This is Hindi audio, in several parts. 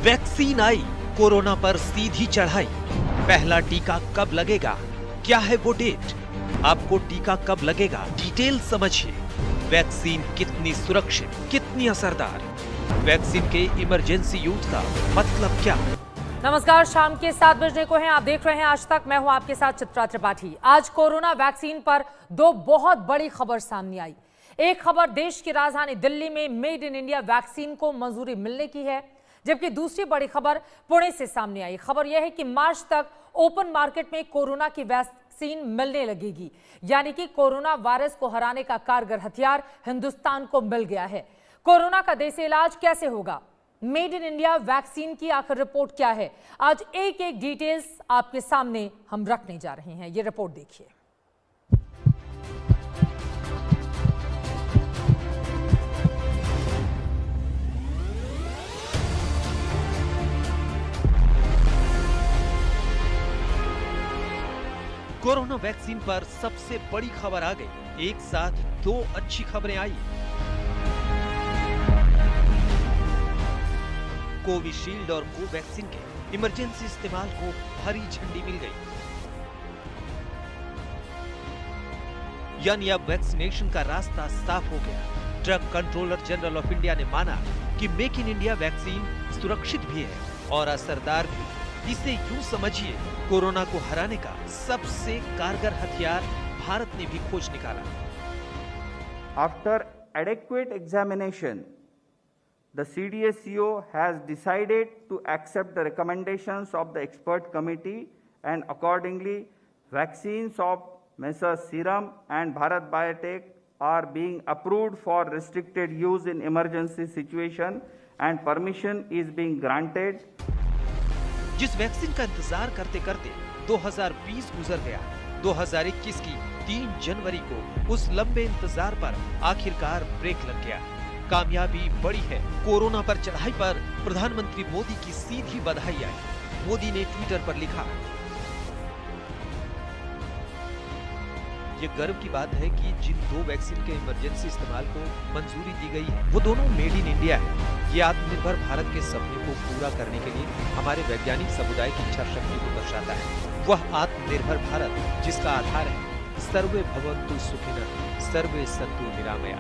वैक्सीन आई, कोरोना पर सीधी चढ़ाई। पहला टीका कब लगेगा, क्या है वो डेट, आपको टीका कब लगेगा, डिटेल समझिए। वैक्सीन कितनी सुरक्षित, कितनी असरदार, वैक्सीन के इमरजेंसी यूज का मतलब क्या। नमस्कार, शाम के 7 बजने को हैं, आप देख रहे हैं आज तक। मैं हूं आपके साथ चित्रा त्रिपाठी। आज कोरोना वैक्सीन पर दो बहुत बड़ी खबर सामने आई। एक खबर देश की राजधानी दिल्ली में मेड इन इंडिया वैक्सीन को मंजूरी मिलने की है, जबकि दूसरी बड़ी खबर पुणे से सामने आई। खबर यह है कि मार्च तक ओपन मार्केट में कोरोना की वैक्सीन मिलने लगेगी, यानी कि कोरोना वायरस को हराने का कारगर हथियार हिंदुस्तान को मिल गया है। कोरोना का देसी इलाज कैसे होगा, मेड इन इंडिया वैक्सीन की आखिर रिपोर्ट क्या है, आज एक एक डिटेल्स आपके सामने हम रखने जा रहे हैं। ये रिपोर्ट देखिए। कोरोना वैक्सीन पर सबसे बड़ी खबर आ गई। एक साथ दो अच्छी खबरें आई। कोविशील्ड और कोवैक्सीन के इमरजेंसी इस्तेमाल को हरी झंडी मिल गई, यानी अब वैक्सीनेशन का रास्ता साफ हो गया। Drug controller general of India ने माना कि मेक इन इंडिया वैक्सीन सुरक्षित भी है और असरदार भी। इसे यूं समझिए, कोरोना को हराने का सबसे कारगर हथियार भारत ने भी खोज निकाला। After adequate examination, the CDSCO has decided to accept the recommendations of the expert committee, and accordingly, vaccines of Messrs Serum and Bharat Biotech are being approved for restricted use in emergency situation, and permission is being granted. जिस वैक्सीन का इंतजार करते करते 2020 गुजर गया, 2021 की 3 जनवरी को उस लंबे इंतजार पर आखिरकार ब्रेक लग गया। कामयाबी बड़ी है। कोरोना पर चढ़ाई पर प्रधानमंत्री मोदी की सीधी बधाई आई। मोदी ने ट्विटर पर लिखा, ये गर्व की बात है कि जिन दो वैक्सीन के इमरजेंसी इस्तेमाल को मंजूरी दी गई है, वो दोनों मेड इन इंडिया है। ये आत्मनिर्भर भारत के सपने को पूरा करने के लिए हमारे वैज्ञानिक समुदाय की इच्छा शक्ति को दर्शाता है। वह आत्मनिर्भर भारत जिसका आधार है सर्वे भवन्तु सुखिनः, सर्वे सन्तु निरामया।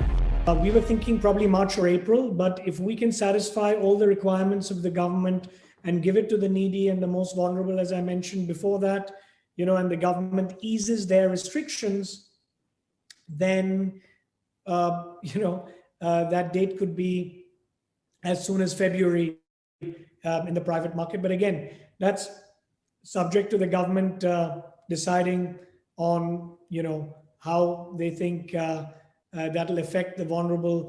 We were thinking probably March or April, but if we can satisfy all the requirements of the government and give it to the needy and the most vulnerable, as I mentioned before that, and the government eases their restrictions, then, that date could be as soon as February in the private market. But again, that's subject to the government deciding on, how they think that will affect the vulnerable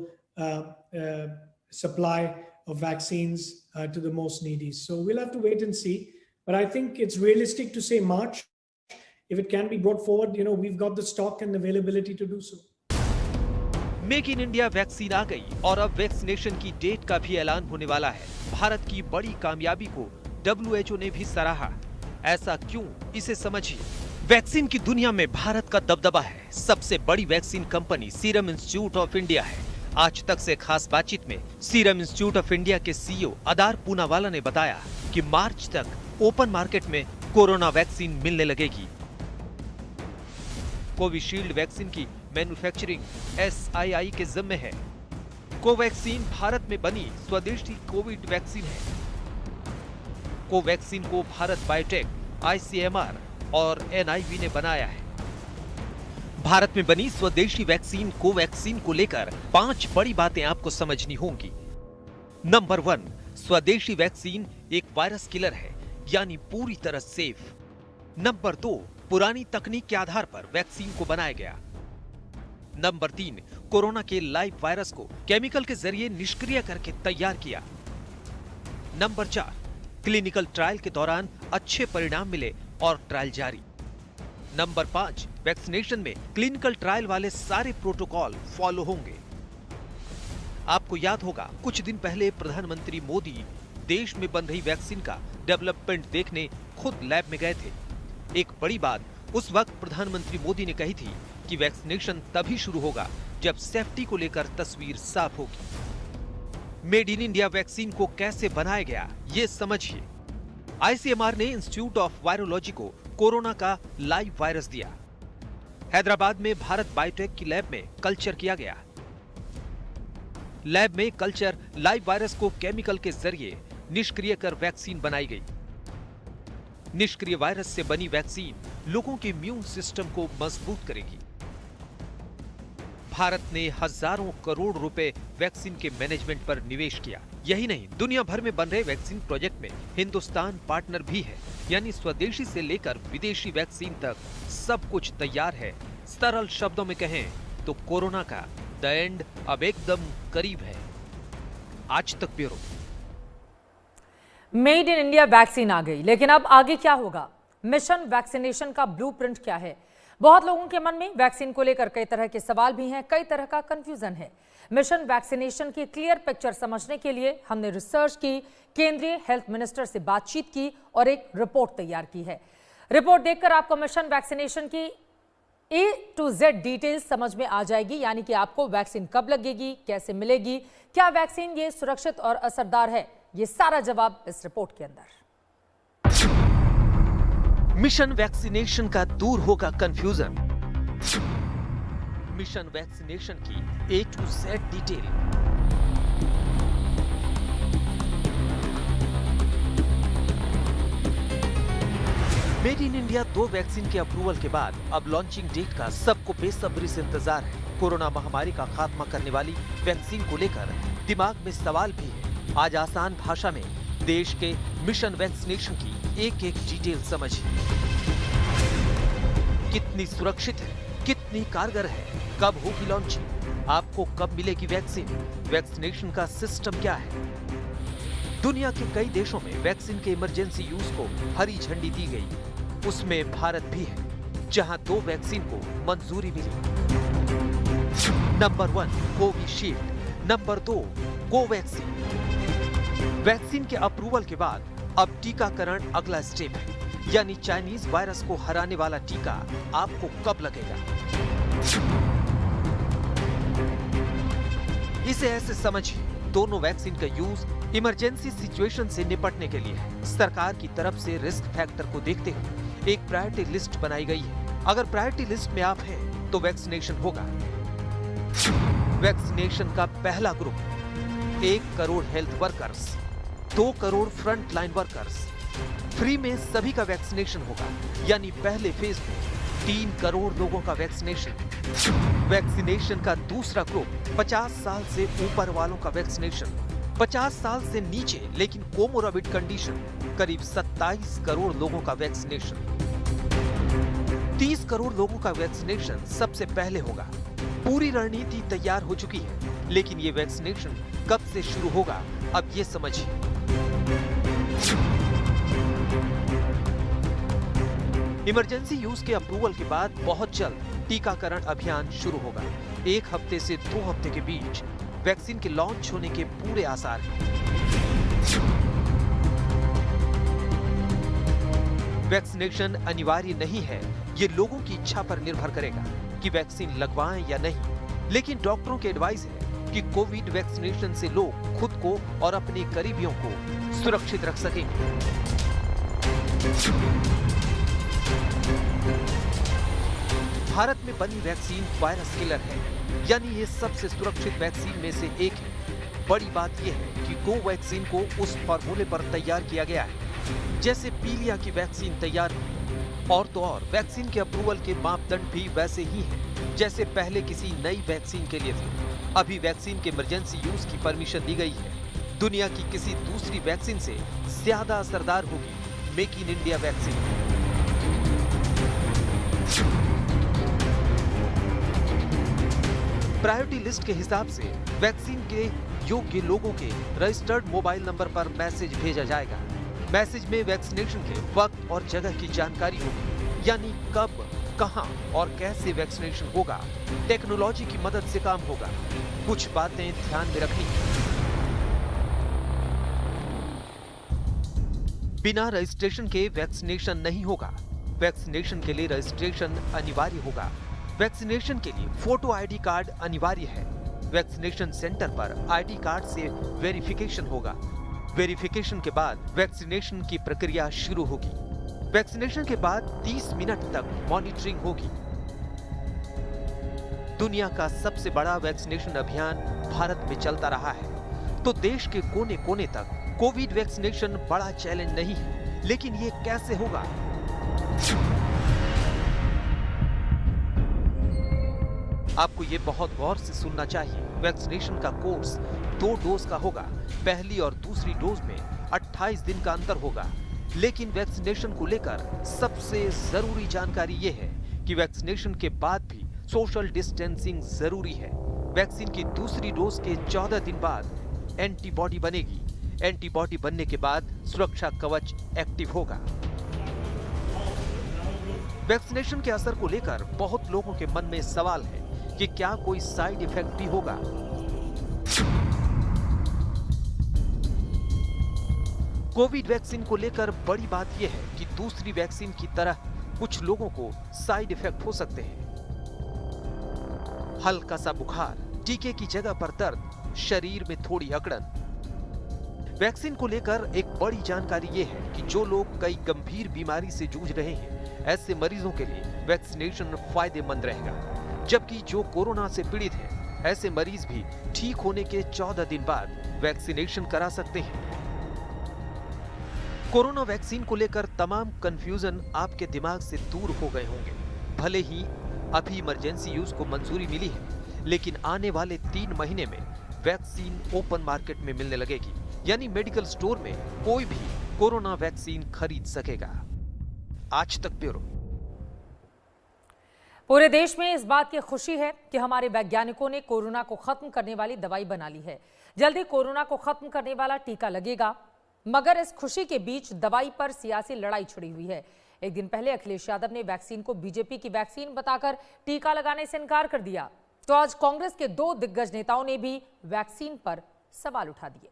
supply of vaccines to the most needy. So we'll have to wait and see. But I think it's realistic to say March. If it can be brought forward, we've got the stock and availability to do so. Make in India vaccine आ गई और अब वैक्सीनेशन की डेट का भी ऐलान होने वाला है। भारत की बड़ी कामयाबी को WHO ने भी सराहा। ऐसा क्यों, इसे समझिए। वैक्सीन की दुनिया में भारत का दबदबा है। सबसे बड़ी vaccine company serum institute of India है। आज तक से खास बातचीत में सीरम इंस्टीट्यूट ऑफ इंडिया के CEO अदार पूनावाला ने बताया कि मार्च तक ओपन मार्केट में कोरोना वैक्सीन मिलने लगेगी। कोविशील्ड वैक्सीन की मैन्युफैक्चरिंग SII के जिम्मे है। कोवैक्सीन भारत में बनी स्वदेशी कोविड वैक्सीन है। कोवैक्सीन को भारत बायोटेक, ICMR और NIV ने बनाया है। भारत में बनी स्वदेशी वैक्सीन कोवैक्सीन को लेकर 5 बड़ी बातें आपको समझनी होंगी। नंबर 1, स्वदेशी वैक्सीन एक वायरस किलर है, यानी पूरी तरह सेफ। नंबर 2, पुरानी तकनीक के आधार पर वैक्सीन को बनाया गया। नंबर 3, कोरोना के लाइव वायरस को केमिकल के जरिए निष्क्रिय करके तैयार किया। नंबर 4, क्लिनिकल ट्रायल के दौरान अच्छे परिणाम मिले और ट्रायल जारी। नंबर 5, वैक्सीनेशन में क्लिनिकल ट्रायल वाले सारे प्रोटोकॉल फॉलो होंगे। आपको याद होगा, कुछ दिन पहले प्रधानमंत्री मोदी देश में बन रही वैक्सीन का डेवलपमेंट देखने खुद लैब में गए थे। एक बड़ी बात उस वक्त प्रधानमंत्री मोदी ने कही थी कि वैक्सीनेशन तभी शुरू होगा जब सेफ्टी को लेकर तस्वीर साफ होगी। मेड इन इंडिया वैक्सीन को कैसे बनाया गया, ये समझिए। आईसीएमआर ने इंस्टीट्यूट ऑफ वायरोलॉजी को कोरोना का लाइव वायरस दिया। हैदराबाद में भारत बायोटेक की लैब में कल्चर किया गया। लैब में कल्चर लाइव वायरस को केमिकल के जरिए निष्क्रिय कर वैक्सीन बनाई गई। निष्क्रिय वायरस से बनी वैक्सीन लोगों के इम्यून सिस्टम को मजबूत करेगी। भारत ने हजारों करोड़ रुपए वैक्सीन के मैनेजमेंट पर निवेश किया। यही नहीं, दुनिया भर में बन रहे वैक्सीन प्रोजेक्ट में हिंदुस्तान पार्टनर भी है, यानी स्वदेशी से लेकर विदेशी वैक्सीन तक सब कुछ तैयार है। सरल शब्दों में कहें तो कोरोना का द एंड अब एकदम करीब है। Aaj Tak bureau. Made in India vaccine आ गई, लेकिन अब आगे क्या होगा? मिशन वैक्सीनेशन का ब्लूप्रिंट क्या है? बहुत लोगों के मन में वैक्सीन को लेकर कई तरह के सवाल भी हैं, कई तरह का कंफ्यूजन है। मिशन वैक्सीनेशन की क्लियर पिक्चर समझने के लिए हमने रिसर्च की, केंद्रीय हेल्थ मिनिस्टर से बातचीत की और एक रिपोर्ट तैयार की है। रिपोर्ट देखकर आपको मिशन वैक्सीनेशन की A to Z डिटेल्स समझ में आ जाएगी, यानी कि आपको वैक्सीन कब लगेगी, कैसे मिलेगी, क्या वैक्सीन ये सुरक्षित और असरदार है, ये सारा जवाब इस रिपोर्ट के अंदर। मिशन वैक्सीनेशन का दूर होगा कंफ्यूजन। मिशन वैक्सीनेशन की A to Z detail. Made in India 2 vaccine के अप्रूवल के बाद अब लॉन्चिंग डेट का सबको बेसब्री से इंतजार है। कोरोना महामारी का खात्मा करने वाली वैक्सीन को लेकर दिमाग में सवाल भी है। आज आसान भाषा में देश के मिशन वैक्सीनेशन की एक एक डिटेल समझिए। कितनी सुरक्षित है, कितनी कारगर है, कब होगी लॉन्चिंग, आपको कब मिलेगी वैक्सीन, वैक्सीनेशन का सिस्टम क्या है। दुनिया के कई देशों में वैक्सीन के इमरजेंसी यूज को हरी झंडी दी गई, उसमें भारत भी है, जहां 2 वैक्सीन को मंजूरी मिली। Number 1 Covishield, number 2 Covaxin. Vaccine के अप्रूवल के बाद अब टीकाकरण अगला स्टेप है, यानी चाइनीज वायरस को हराने वाला टीका आपको कब लगेगा। इसे ऐसे समझिए, दोनों वैक्सीन का यूज इमरजेंसी सिचुएशन से निपटने के लिए है। सरकार की तरफ से रिस्क फैक्टर को देखते हुए एक प्रायोरिटी लिस्ट बनाई गई है। अगर प्रायोरिटी लिस्ट में आप हैं तो वैक्सीनेशन होगा। वैक्सीनेशन का पहला group 1 crore health workers, 2 crore front line workers. Free में सभी का वैक्सीनेशन होगा, यानी पहले फेज में 3 करोड़ लोगों का वैक्सीनेशन। वैक्सीनेशन का दूसरा ग्रुप 50 साल से ऊपर वालों का वैक्सीनेशन। 50 साल से नीचे लेकिन कोमोरबिड कंडीशन करीब 27 करोड़ लोगों का वैक्सीनेशन। 30 करोड़ लोगों का वैक्सीनेशन सबसे पहले होगा। पूरी रणनीति तैयार हो चुकी है, लेकिन ये वैक्सीनेशन कब से शुरू होगा, अब ये समझिए। इमरजेंसी यूज के अप्रूवल के बाद बहुत जल्द टीकाकरण अभियान शुरू होगा। 1 हफ्ते से 2 हफ्ते के बीच वैक्सीन के लॉन्च होने के पूरे आसार हैं। वैक्सीनेशन अनिवार्य नहीं है, ये लोगों की इच्छा पर निर्भर करेगा कि वैक्सीन लगवाएं या नहीं। लेकिन डॉक्टरों की एडवाइस है कि कोविड वैक्सीनेशन से लोग खुद को और अपने करीबियों को सुरक्षित रख सकेंगे। भारत में बनी वैक्सीन वायरस किलर है, यानी ये सबसे सुरक्षित वैक्सीन में से एक है। बड़ी बात यह है कि कोवैक्सीन को उस फॉर्मूले पर तैयार किया गया है जैसे पीलिया की वैक्सीन तैयार हुई। और तो और वैक्सीन के अप्रूवल के मापदंड भी वैसे ही हैं जैसे पहले किसी नई वैक्सीन के लिए थे। अभी वैक्सीन के इमरजेंसी यूज की परमिशन दी गई है। दुनिया की किसी दूसरी वैक्सीन से ज्यादा असरदार होगी make in India vaccine. Priority list के हिसाब से वैक्सीन के योग्य लोगों के रजिस्टर्ड मोबाइल नंबर पर मैसेज भेजा जाएगा। मैसेज में वैक्सीनेशन के वक्त और जगह की जानकारी होगी, यानी कब, कहां और कैसे वैक्सीनेशन होगा। टेक्नोलॉजी की मदद से काम होगा। कुछ बातें ध्यान में रखनी है। बिना रजिस्ट्रेशन के वैक्सीनेशन नहीं होगा। वैक्सीनेशन के लिए रजिस्ट्रेशन अनिवार्य होगा। वैक्सीनेशन के लिए फोटो आईडी कार्ड अनिवार्य है। वैक्सीनेशन सेंटर पर आईडी कार्ड से वेरिफिकेशन होगा। वेरिफिकेशन के बाद वैक्सीनेशन की प्रक्रिया शुरू होगी। वैक्सीनेशन के बाद 30 मिनट तक मॉनिटरिंग होगी। दुनिया का सबसे बड़ा वैक्सीनेशन अभियान भारत में चलता रहा है, तो देश के कोने कोने तक कोविड वैक्सीनेशन बड़ा चैलेंज नहीं है, लेकिन ये कैसे होगा? आपको ये बहुत गौर से सुनना चाहिए। वैक्सीनेशन का कोर्स 2 डोज का होगा। पहली और दूसरी डोज में 28 दिन का अंतर होगा। लेकिन वैक्सीनेशन को लेकर सबसे जरूरी जानकारी ये है कि वैक्सीनेशन के बाद भी सोशल डिस्टेंसिंग जरूरी है। वैक्सीन की दूसरी डोज के 14 दिन बाद एंटीबॉडी बनेगी। एंटीबॉडी बनने के बाद सुरक्षा कवच एक्टिव होगा। वैक्सीनेशन के असर को लेकर बहुत लोगों के मन में सवाल है कि क्या कोई साइड इफेक्ट भी होगा। कोविड वैक्सीन को लेकर बड़ी बात यह है कि दूसरी वैक्सीन की तरह कुछ लोगों को साइड इफेक्ट हो सकते हैं। हल्का सा बुखार, टीके की जगह पर दर्द, शरीर में थोड़ी अकड़न। वैक्सीन को लेकर एक बड़ी जानकारी यह है कि जो लोग कई गंभीर बीमारी से जूझ रहे हैं, ऐसे मरीजों के लिए वैक्सीनेशन फायदेमंद रहेगा। जबकि जो कोरोना से पीड़ित हैं, ऐसे मरीज भी ठीक होने के 14 दिन बाद वैक्सीनेशन करा सकते हैं। कोरोना वैक्सीन को लेकर तमाम कंफ्यूजन आपके दिमाग से दूर हो गए होंगे। भले ही अभी इमरजेंसी यूज को मंजूरी मिली है, लेकिन आने वाले 3 महीने में वैक्सीन ओपन मार्केट में मिलने लगेगी, यानी मेडिकल स्टोर में कोई भी कोरोना वैक्सीन खरीद सकेगा। आज तक ब्यूरो। पूरे देश में इस बात की खुशी है कि हमारे वैज्ञानिकों ने कोरोना को खत्म करने वाली दवाई बना ली है। जल्दी कोरोना को खत्म करने वाला टीका लगेगा। मगर इस खुशी के बीच दवाई पर सियासी लड़ाई छिड़ी हुई है। एक दिन पहले अखिलेश यादव ने वैक्सीन को बीजेपी की वैक्सीन बताकर टीका लगाने से इनकार कर दिया, तो आज कांग्रेस के 2 दिग्गज नेताओं ने भी वैक्सीन पर सवाल उठा दिए।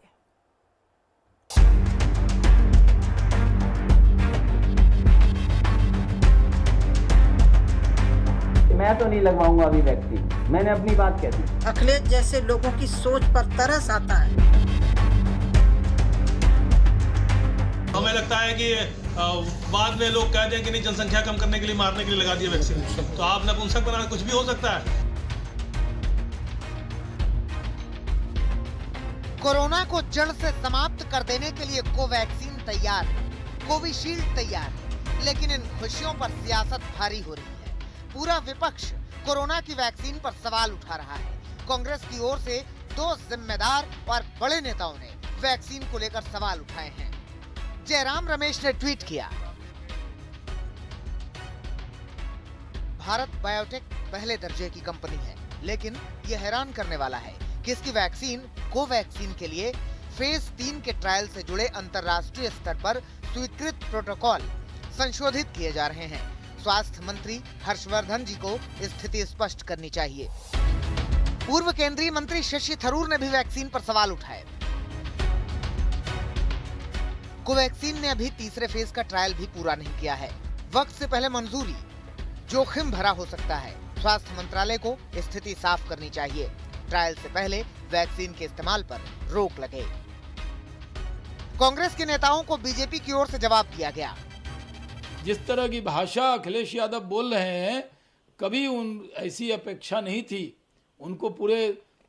मैं तो नहीं लगवाऊंगा अभी वैक्सीन, मैंने अपनी बात कह दी। अखिलेश जैसे लोगों की सोच पर तरस आता है। हमें लगता है कि बाद में लोग कहते हैं कि नहीं, जनसंख्या कम करने के लिए, मारने के लिए लगा दिया वैक्सीन, तो आप नपुंसक बना, कुछ भी हो सकता है। कोरोना को जड़ से समाप्त कर देने के लिए कोवैक्सीन तैयार है, कोविशील्ड तैयार है, लेकिन इन खुशियों पर सियासत भारी हो रही है। पूरा विपक्ष कोरोना की वैक्सीन पर सवाल उठा रहा है। कांग्रेस की ओर से 2 जिम्मेदार और बड़े नेताओं ने वैक्सीन को लेकर सवाल उठाए हैं। जयराम रमेश ने ट्वीट किया, भारत बायोटेक पहले दर्जे की कंपनी है, लेकिन यह हैरान करने वाला है कि इसकी वैक्सीन कोवैक्सीन के लिए फेज 3 के ट्रायल से जुड़े अंतर्राष्ट्रीय स्तर पर स्वीकृत प्रोटोकॉल संशोधित किए जा रहे हैं। स्वास्थ्य मंत्री हर्षवर्धन जी को स्थिति स्पष्ट करनी चाहिए। पूर्व केंद्रीय मंत्री शशि थरूर ने भी वैक्सीन पर सवाल उठाए। कोवैक्सीन ने अभी तीसरे फेज का ट्रायल भी पूरा नहीं किया है। वक्त से पहले मंजूरी जोखिम भरा हो सकता है। स्वास्थ्य मंत्रालय को स्थिति साफ करनी चाहिए। ट्रायल से पहले वैक्सीन के इस्तेमाल पर रोक लगे। कांग्रेस के नेताओं को बीजेपी की ओर से जवाब दिया गया। जिस तरह की भाषा अखिलेश यादव बोल रहे हैं, कभी ऐसी अपेक्षा नहीं थी। उनको पूरे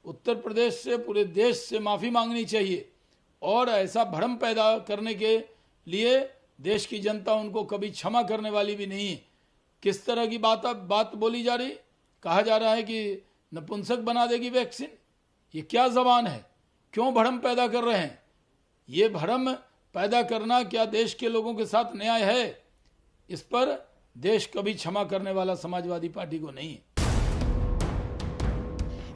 उत्तर प्रदेश से, पूरे देश से माफी मांगनी चाहिए, और ऐसा भ्रम पैदा करने के लिए देश की जनता उनको कभी क्षमा करने वाली भी नहीं है। किस तरह की बात बोली जा रही, कहा जा रहा है कि नपुंसक बना देगी वैक्सीन। ये क्या जबान है? क्यों भ्रम पैदा कर रहे हैं? ये भ्रम पैदा करना क्या देश के लोगों के साथ न्याय है? इस पर देश कभी क्षमा करने वाला समाजवादी पार्टी को नहीं है।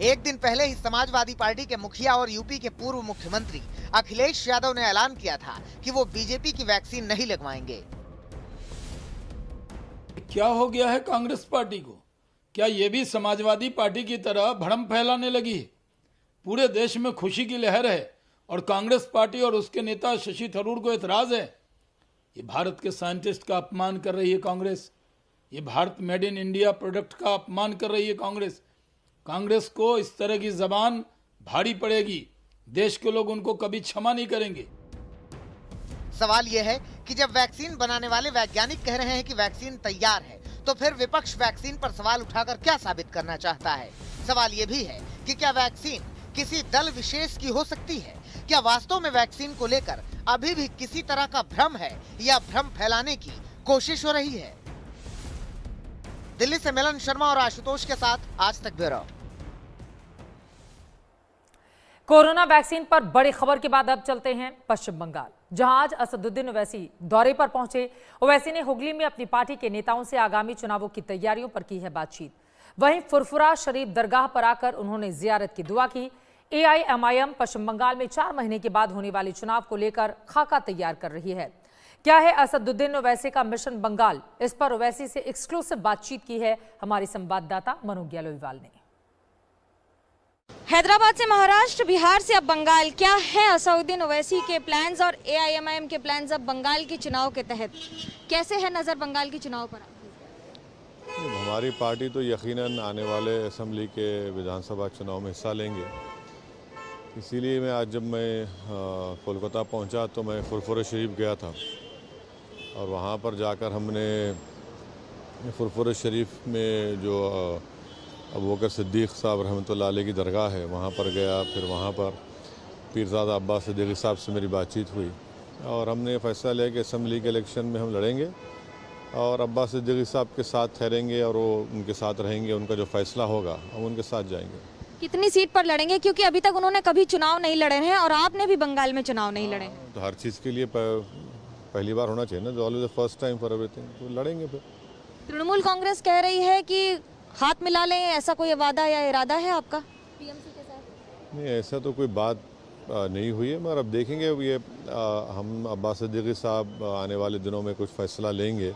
एक दिन पहले ही समाजवादी पार्टी के मुखिया और यूपी के पूर्व मुख्यमंत्री अखिलेश यादव ने ऐलान किया था कि वो बीजेपी की वैक्सीन नहीं लगवाएंगे। क्या हो गया है कांग्रेस पार्टी को? क्या ये भी समाजवादी पार्टी की तरह भ्रम फैलाने लगी है? पूरे देश में खुशी की लहर है और कांग्रेस पार्टी और उसके नेता शशि थरूर को एतराज है। ये भारत के साइंटिस्ट का अपमान कर रही है कांग्रेस। ये Bharat made in India product का अपमान कर रही है कांग्रेस। कांग्रेस को इस तरह की जबान भारी पड़ेगी। देश के लोग उनको कभी क्षमा नहीं करेंगे। सवाल यह है कि जब वैक्सीन बनाने वाले वैज्ञानिक कह रहे हैं कि वैक्सीन तैयार है, तो फिर विपक्ष वैक्सीन पर सवाल उठाकर क्या साबित करना चाहता है? सवाल ये भी है कि क्या वैक्सीन किसी दल विशेष की हो सकती है? क्या वास्तव में वैक्सीन को लेकर अभी भी किसी तरह का भ्रम है या भ्रम फैलाने की कोशिश हो रही है? दिल्ली से मिलन शर्मा और आशुतोष के साथ आज तक ब्यूरो। कोरोना वैक्सीन पर बड़ी खबर के बाद अब चलते हैं पश्चिम बंगाल, जहां आज असदुद्दीन ओवैसी दौरे पर पहुंचे। ओवैसी ने हुगली में अपनी पार्टी के नेताओं से आगामी चुनावों की तैयारियों पर की है बातचीत। वहीं फुरफुरा शरीफ दरगाह पर आकर उन्होंने जियारत की दुआ की। AIMIM पश्चिम बंगाल में 4 महीने के बाद होने वाले चुनाव को लेकर खाका तैयार कर रही है। क्या है असदुद्दीन ओवैसी का मिशन बंगाल? इस पर ओवैसी से एक्सक्लूसिव बातचीत की है हमारी संवाददाता मनोज्ञा लोईवाल ने। हैदराबाद से महाराष्ट्र, बिहार से अब बंगाल, क्या है असदुद्दीन ओवैसी के प्लान्स और AIMIM के प्लान्स अब बंगाल के चुनाव के तहत? कैसे है नजर बंगाल के चुनाव पर? हमारी पार्टी तो यकीनन आने वाले असेंबली के विधानसभा चुनाव में हिस्सा लेंगे। इसीलिए मैं आज जब मैं कोलकाता पहुंचा तो मैं फुरफुरा शरीफ गया था और वहां पर जाकर हमने फुरफुरा शरीफ में जो अबू बकर सिद्दीक़ साहब रहमतुल्लाह अलैह की दरगाह है वहाँ पर गया। फिर वहाँ पर पीरज़ादा अब्बास सिद्दीक़ी साहब से मेरी बातचीत हुई और हमने फैसला लिया कि असेंबली के इलेक्शन में हम लड़ेंगे और अब्बास सिद्दीक़ी साहब के साथ ठहरेंगे और वो उनके साथ रहेंगे। उनका जो फैसला होगा हम उनके साथ जाएंगे। कितनी सीट पर लड़ेंगे? क्योंकि अभी तक उन्होंने कभी चुनाव नहीं लड़े हैं और आपने भी बंगाल में चुनाव नहीं लड़े। तो हर चीज़ के लिए पहली बार होना चाहिए ना, always the first time for everything. तो लड़ेंगे। फिर तृणमूल कांग्रेस कह रही है कि हाथ मिला लें, ऐसा कोई वादा या इरादा है आपका टीएमसी के साथ? नहीं, ऐसा तो कोई बात नहीं हुई है, मगर अब देखेंगे। ये हम अब्बास सिद्दीक़ी साहब आने वाले दिनों में कुछ फैसला लेंगे,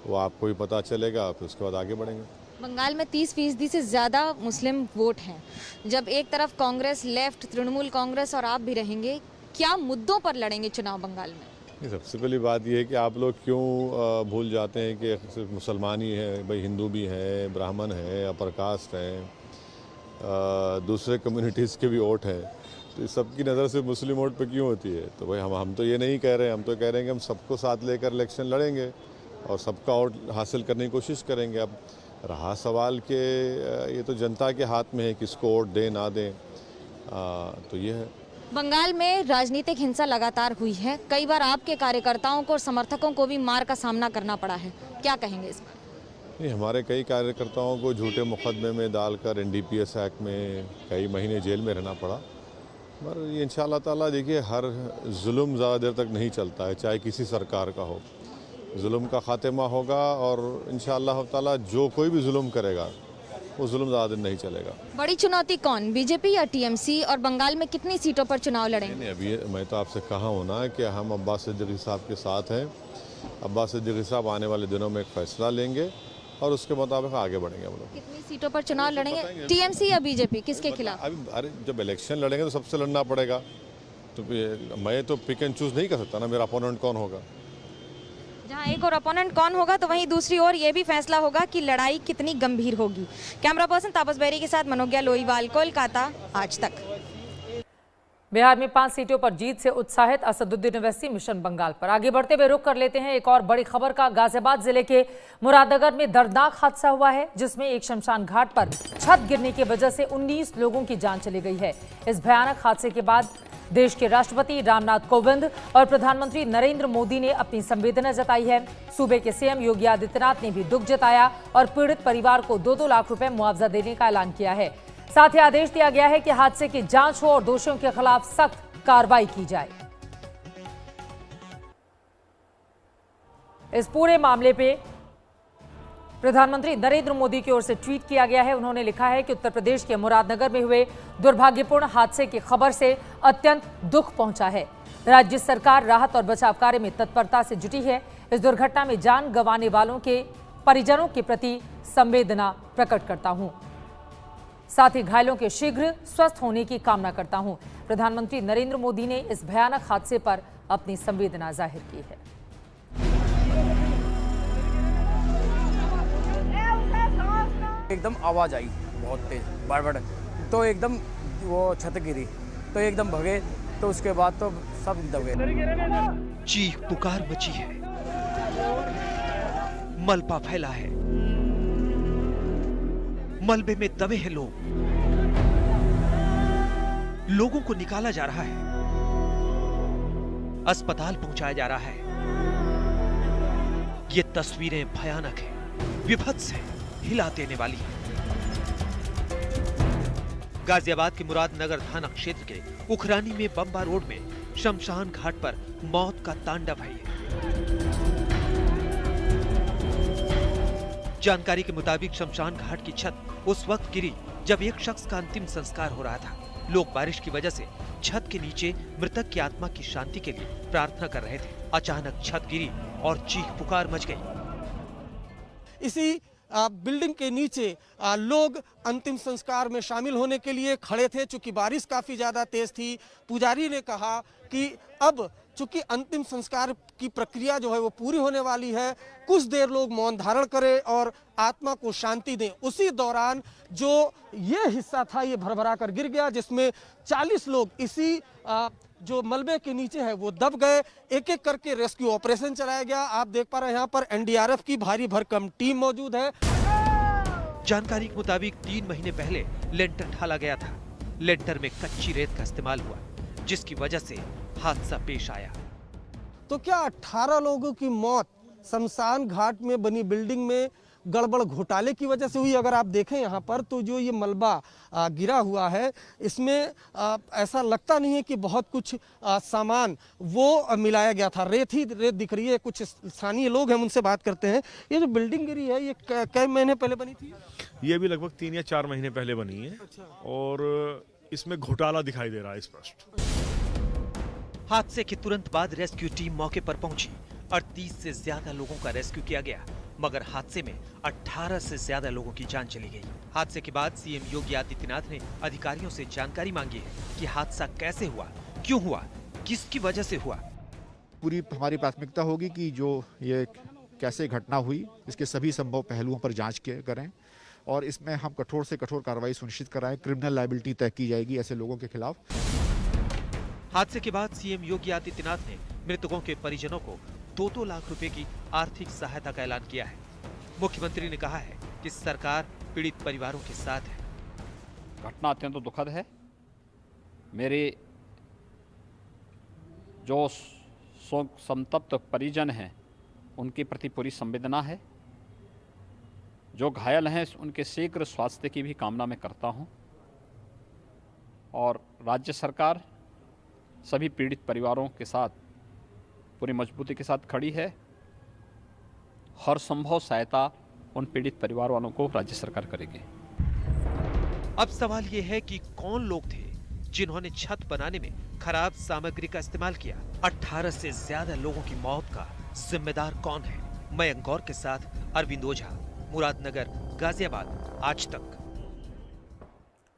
वो आपको भी पता चलेगा, फिर उसके बाद आगे बढ़ेंगे। बंगाल में 30% से ज़्यादा मुस्लिम वोट हैं। जब एक तरफ कांग्रेस, लेफ्ट, तृणमूल कांग्रेस और आप भी रहेंगे, क्या मुद्दों पर लड़ेंगे चुनाव बंगाल में? सबसे पहली बात यह है कि आप लोग क्यों भूल जाते हैं कि सिर्फ मुसलमान ही हैं? भाई हिंदू भी हैं, ब्राह्मण हैं, अपर कास्ट हैं, दूसरे कम्युनिटीज़ के भी वोट हैं। तो इस सब की नज़र से मुस्लिम वोट पे क्यों होती है? तो भाई हम तो ये नहीं कह रहे हैं, हम तो कह रहे हैं कि हम सबको साथ लेकर इलेक्शन लड़ेंगे और सबका वोट हासिल करने की कोशिश करेंगे। अब रहा सवाल कि ये तो जनता के हाथ में है किसको वोट दें ना दें, तो ये है। बंगाल में राजनीतिक हिंसा लगातार हुई है। कई बार आपके कार्यकर्ताओं को और समर्थकों को भी मार का सामना करना पड़ा है, क्या कहेंगे इस पर? नहीं, हमारे कई कार्यकर्ताओं को झूठे मुकदमे में डालकर NDPS एक्ट में कई महीने जेल में रहना पड़ा। पर ये इंशाअल्लाह ताला देखिए, हर जुल्म ज़्यादा देर तक नहीं चलता है, चाहे किसी सरकार का हो। जुल्म का खात्मा होगा और इंशाअल्लाह ताला जो कोई भी जुल्म करेगा वो जुल्म ज़्यादा दिन नहीं चलेगा। बड़ी चुनौती कौन, बीजेपी या TMC? और बंगाल में कितनी सीटों पर चुनाव लड़ेंगे? नहीं, अभी मैं तो आपसे कहा हूँ ना कि हम अब्बास सिद्दीक़ी साहब के साथ हैं। अब्बास सिद्दीक़ी साहब आने वाले दिनों में एक फैसला लेंगे और उसके मुताबिक आगे बढ़ेंगे हम लोग। कितनी सीटों पर चुनाव लड़ेंगे, TMC या बीजेपी, किसके खिलाफ? अभी अरे जब इलेक्शन लड़ेंगे तो सबसे लड़ना पड़ेगा। तो मैं तो पिक एंड चूज नहीं कर सकता ना मेरा अपोनेंट कौन होगा। जहां एक और अपोनेंट कौन होगा तो वहीं दूसरी ओर ये भी फैसला होगा कि लड़ाई कितनी गंभीर होगी। कैमरा पर्सन तापस बेरी के साथ मनोज्ञा लोईवाल, कोलकाता, आज तक। बिहार में 5 सीटों पर जीत से उत्साहित असदुद्दीन ओवैसी मिशन बंगाल पर। आगे बढ़ते हुए रुख कर लेते हैं एक और बड़ी खबर का। गाजियाबाद जिले के मुरादनगर में दर्दनाक हादसा हुआ है, जिसमें एक शमशान घाट पर छत गिरने की वजह से 19 लोगों की जान चली गई है। इस भयानक हादसे के बाद देश के राष्ट्रपति रामनाथ कोविंद और प्रधानमंत्री नरेंद्र मोदी ने अपनी संवेदना जताई है। सूबे के CM योगी आदित्यनाथ ने भी दुख जताया और पीड़ित परिवार को 2-2 लाख रुपए मुआवजा देने का ऐलान किया है। साथ ही आदेश दिया गया है कि हादसे की जांच हो और दोषियों के खिलाफ सख्त कार्रवाई की जाए। इस पूरे मामले पे प्रधानमंत्री नरेंद्र मोदी की ओर से ट्वीट किया गया है। उन्होंने लिखा है कि उत्तर प्रदेश के मुरादनगर में हुए दुर्भाग्यपूर्ण हादसे की खबर से अत्यंत दुख पहुंचा है। राज्य सरकार राहत और बचाव कार्य में तत्परता से जुटी है। इस दुर्घटना में जान गंवाने वालों के परिजनों के प्रति संवेदना प्रकट करता हूं। साथ ही घायलों के शीघ्र स्वस्थ होने की कामना करता हूं। प्रधानमंत्री नरेंद्र मोदी ने इस भयानक हादसे पर अपनी संवेदना जाहिर की है। एकदम आवाज आई बहुत तेज बड़ तो एकदम वो छत गिरी तो एकदम भगे तो उसके बाद तो सब दबे। चीख पुकार मची है, मलबा फैला है, मलबे में दबे हैं लोगों को निकाला जा रहा है, अस्पताल पहुंचाया जा रहा है। ये तस्वीरें भयानक हैं, विभत्स हैं, हिला देने वाली हैं। गाजियाबाद के मुरादनगर थाना क्षेत्र के उखरानी में बम्बा रोड में शमशान घाट पर मौत का तांडव है। जानकारी के मुताबिक शमशान घाट की छत उस वक्त गिरी जब एक शख्स का अंतिम संस्कार हो रहा था। लोग बारिश की वजह से छत के नीचे मृतक की आत्मा की शांति के लिए प्रार्थना कर रहे थे। अचानक छत गिरी और चीख पुकार मच गई। इसी बिल्डिंग के नीचे लोग अंतिम संस्कार में शामिल होने के लिए खड़े थे। चूंकि बारिश काफ़ी ज़्यादा तेज़ थी, पुजारी ने कहा कि अब चूंकि अंतिम संस्कार की प्रक्रिया जो है वो पूरी होने वाली है, कुछ देर लोग मौन धारण करें और आत्मा को शांति दें। उसी दौरान जो ये हिस्सा था ये भरभरा कर गिर गया, जिसमें 40 लोग इसी जो मलबे के नीचे है वो दब गए। एक एक करके रेस्क्यू ऑपरेशन चलाया गया। आप देख पा रहे हैं यहाँ पर एनडीआरएफ की भारी भरकम टीम मौजूद है। जानकारी के मुताबिक 3 महीने पहले लेंटर ढाला गया था। लेंटर में कच्ची रेत का इस्तेमाल हुआ, जिसकी वजह से हादसा पेश आया। तो क्या 18 लोगों की मौत शमशान घाट में बनी बिल्डिंग में गड़बड़ घोटाले की वजह से हुई? अगर आप देखें यहाँ पर तो जो ये मलबा गिरा हुआ है इसमें ऐसा लगता नहीं है कि बहुत कुछ सामान वो मिलाया गया था। रेत ही रेत दिख रही है। कुछ स्थानीय लोग हैं, उनसे बात करते हैं। ये जो बिल्डिंग गिरी है ये कई महीने पहले बनी थी? ये भी लगभग 3 या 4 महीने पहले बनी है। और इसमें घोटाला दिखाई दे रहा है स्पष्ट। हादसे के तुरंत बाद रेस्क्यू टीम मौके पर पहुंची। 38 से ज्यादा लोगों का रेस्क्यू किया गया, मगर हादसे में 18 से ज्यादा लोगों की जान चली गई। हादसे के बाद सीएम योगी आदित्यनाथ ने अधिकारियों से जानकारी मांगी है कि हादसा कैसे हुआ, क्यों हुआ, किसकी वजह से हुआ। पूरी हमारी प्राथमिकता होगी कि जो ये कैसे घटना हुई इसके सभी संभव पहलुओं पर जांच करें और इसमें हम कठोर से कठोर कार्रवाई सुनिश्चित कराएं। क्रिमिनल लायबिलिटी तय की जाएगी ऐसे लोगों के खिलाफ। हादसे के बाद सीएम योगी आदित्यनाथ ने मृतकों के परिजनों को 2-2 लाख रुपए की आर्थिक सहायता का ऐलान किया है। मुख्यमंत्री ने कहा है कि सरकार पीड़ित परिवारों के साथ है। घटना अत्यंत दुखद है। मेरे जो शोक संतप्त परिजन हैं उनके प्रति पूरी संवेदना है। जो घायल हैं उनके शीघ्र स्वास्थ्य की भी कामना मैं करता हूं। और राज्य सरकार सभी पीड़ित परिवारों के साथ पूरी मजबूती के साथ खड़ी है। हर संभव सहायता उन पीड़ित परिवार वालों को राज्य सरकार करेगी। अब सवाल ये है कि कौन लोग थे जिन्होंने छत बनाने में खराब सामग्री का इस्तेमाल किया। 18 से ज्यादा लोगों की मौत का जिम्मेदार कौन है? मयंक गौर के साथ अरविंद ओझा, मुरादनगर, गाजियाबाद, आज तक।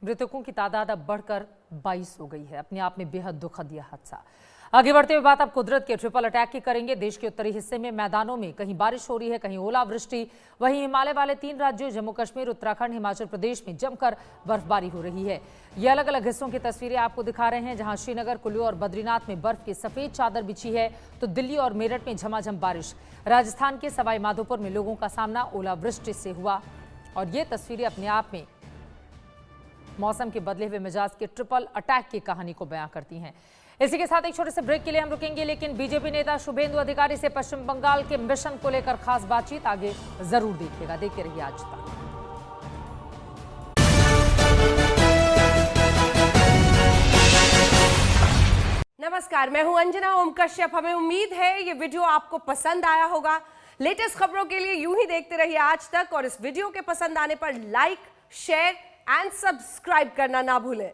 मृतकों की तादाद अब बढ़कर 22 हो गई है। अपने आप में बेहद दुखद यह हादसा। आगे बढ़ते हुए बात अब कुदरत के ट्रिपल अटैक की करेंगे। देश के उत्तरी हिस्से में मैदानों में कहीं बारिश हो रही है, कहीं ओलावृष्टि। वहीं हिमालय वाले 3 राज्यों जम्मू कश्मीर, उत्तराखंड, हिमाचल प्रदेश में जमकर बर्फबारी हो रही है। ये अलग अलग हिस्सों की तस्वीरें आपको दिखा रहे हैं, जहां श्रीनगर, कुल्लू और बद्रीनाथ में बर्फ की सफेद चादर बिछी है, तो दिल्ली और मेरठ में झमाझम बारिश। राजस्थान के सवाई माधोपुर में लोगों का सामना ओलावृष्टि से हुआ। और ये तस्वीरें अपने आप में मौसम के बदले हुए मिजाज के ट्रिपल अटैक की कहानी को बयां करती हैं। इसी के साथ एक छोटे से ब्रेक के लिए हम रुकेंगे, लेकिन बीजेपी नेता शुभेंदु अधिकारी से पश्चिम बंगाल के मिशन को लेकर खास बातचीत आगे जरूर देखिएगा। देखते रहिए आज तक। नमस्कार, मैं हूं अंजना ओम कश्यप। हमें उम्मीद है ये वीडियो आपको पसंद आया होगा। लेटेस्ट खबरों के लिए यूं ही देखते रहिए आज तक, और इस वीडियो के पसंद आने पर लाइक, शेयर एंड सब्सक्राइब करना ना भूलें।